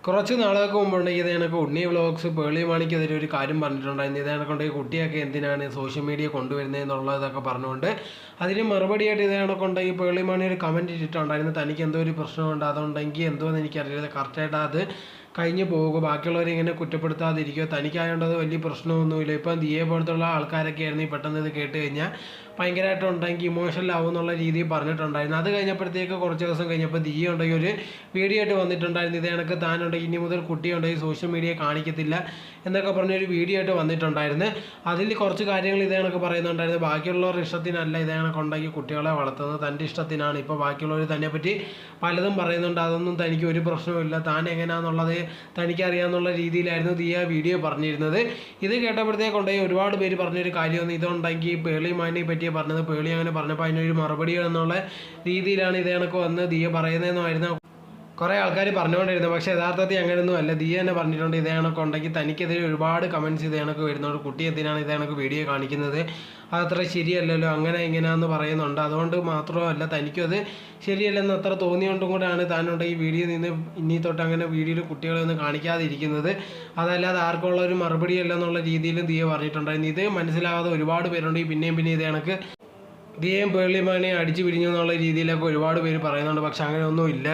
കുറച്ച് നാളുകൾക്ക് മുമ്പുണ്ടെങ്കിൽ ഇത് കണക്ക് ഉണ്ണി വ്ളോഗ്സ് പേളി മാണിക്കെതിരെ ഒരു കാര്യം പറഞ്ഞിട്ടുണ്ടായിരുന്നു. ഇത് കണക്കുണ്ടെങ്കിൽ കുട്ടിയൊക്കെ എന്തിനാണ് സോഷ്യൽ മീഡിയ കൊണ്ടുവരുന്നത് എന്നുള്ളതൊക്കെ പറഞ്ഞുകൊണ്ട് അതിന് മറുപടിയായിട്ട് ഇത് കണക്കുണ്ടെങ്കിൽ പേളി മാണി ഒരു കമൻറ്റ് ഇട്ടിട്ടുണ്ടായിരുന്നു. തനിക്ക് എന്തോ ഒരു പ്രശ്നമുണ്ട്, അതുണ്ടെങ്കിൽ എന്തോന്ന് എനിക്കറിയില്ല, കറക്റ്റായിട്ട് അത് കഴിഞ്ഞ് പോകുക, ബാക്കിയുള്ളവരെ ഇങ്ങനെ കുറ്റപ്പെടുത്താതിരിക്കുക, തനിക്കായതുകൊണ്ട് അത് വലിയ പ്രശ്നമൊന്നുമില്ല. ഇപ്പം ദിയെ പോലത്തുള്ള ആൾക്കാരൊക്കെ ആയിരുന്നു ഈ പെട്ടെന്ന് ഇത് കേട്ട് കഴിഞ്ഞാൽ ഭയങ്കരമായിട്ടുണ്ടെങ്കിൽ ഇമോഷണൽ ആവും എന്നുള്ള രീതിയിൽ പറഞ്ഞിട്ടുണ്ടായിരുന്നു. അത് കഴിഞ്ഞപ്പോഴത്തേക്ക് കുറച്ച് ദിവസം കഴിഞ്ഞപ്പോൾ ദിയ ഉണ്ടെങ്കിൽ ഒരു വീഡിയോ ആയിട്ട് വന്നിട്ടുണ്ടായിരുന്നു. ഇത് കണക്ക് താനുണ്ടെങ്കിൽ ഇനി മുതൽ കുട്ടിയുണ്ടെങ്കിൽ സോഷ്യൽ മീഡിയ കാണിക്കത്തില്ല എന്നൊക്കെ പറഞ്ഞൊരു വീഡിയോ ആയിട്ട് വന്നിട്ടുണ്ടായിരുന്നു. അതിൽ കുറച്ച് കാര്യങ്ങൾ ഇത് കണക്ക് പറയുന്നുണ്ടായിരുന്നു. ബാക്കിയുള്ളവരുടെ ഇഷ്ടത്തിനല്ല ഇത് കണക്കുണ്ടെങ്കിൽ കുട്ടികളെ വളർത്തുന്നത്, തൻ്റെ ഇഷ്ടത്തിനാണ്. ഇപ്പോൾ ബാക്കിയുള്ളവർ തന്നെ പറ്റി പലതും പറയുന്നുണ്ട്, അതൊന്നും തനിക്ക് ഒരു പ്രശ്നവുമില്ല, താൻ എങ്ങനെയാണെന്നുള്ളത് തനിക്കറിയാമെന്നുള്ള രീതിയിലായിരുന്നു ദിയ വീഡിയോ പറഞ്ഞിരുന്നത്. ഇത് കേട്ടപ്പോഴത്തേക്കുണ്ടെങ്കിൽ ഒരുപാട് പേര് പറഞ്ഞൊരു കാര്യമൊന്നും ഇതുണ്ടെങ്കിൽ പേളി മാനിയെ പറ്റി പറഞ്ഞത്, പേളി അങ്ങനെ പറഞ്ഞപ്പോൾ അതിനൊരു മറുപടി എന്നുള്ള രീതിയിലാണ് ഇത് കണക്ക് വന്ന് ദിയ പറയുന്നതെന്നായിരുന്നു കുറേ ആൾക്കാർ പറഞ്ഞുകൊണ്ടിരുന്നത്. പക്ഷേ യഥാർത്ഥത്തിൽ അങ്ങനെയൊന്നും അല്ല. ദിയ തന്നെ പറഞ്ഞിട്ടുണ്ട് ഇത് കണക്ക് ഉണ്ടെങ്കിൽ തനിക്കെതിരെ ഒരുപാട് കമൻറ്റ്സ് ഇത് കണക്ക് വരുന്നുണ്ട്, കുട്ടി എന്തിനാണ് ഇത് കണക്ക് വീഡിയോ കാണിക്കുന്നത്, അതത്ര ശരിയല്ലല്ലോ, അങ്ങനെ ഇങ്ങനെയാണെന്ന് പറയുന്നുണ്ട്. അതുകൊണ്ട് മാത്രമല്ല തനിക്കും അത് ശരിയല്ലെന്ന് അത്ര തോന്നിയോണ്ടും കൂടെയാണ് താനുണ്ടെങ്കിൽ വീഡിയോ നിന്ന് ഇനി തൊട്ട് അങ്ങനെ വീഡിയോയിൽ കുട്ടികളെ ഒന്നും കാണിക്കാതിരിക്കുന്നത്. അതല്ലാതെ ആർക്കുള്ള ഒരു മറുപടിയല്ല എന്നുള്ള രീതിയിലും ദിയ പറഞ്ഞിട്ടുണ്ടായിരുന്നു. ഇത് മനസ്സിലാകാതെ ഒരുപാട് പേരുണ്ട് പിന്നെയും ഇത് കണക്ക് ദിയയും പേളിമാനെയും അടിച്ചു പിരിഞ്ഞു എന്നുള്ള രീതിയിലൊക്കെ ഒരുപാട് പേര് പറയുന്നുണ്ട്. പക്ഷെ അങ്ങനെയൊന്നും ഇല്ല.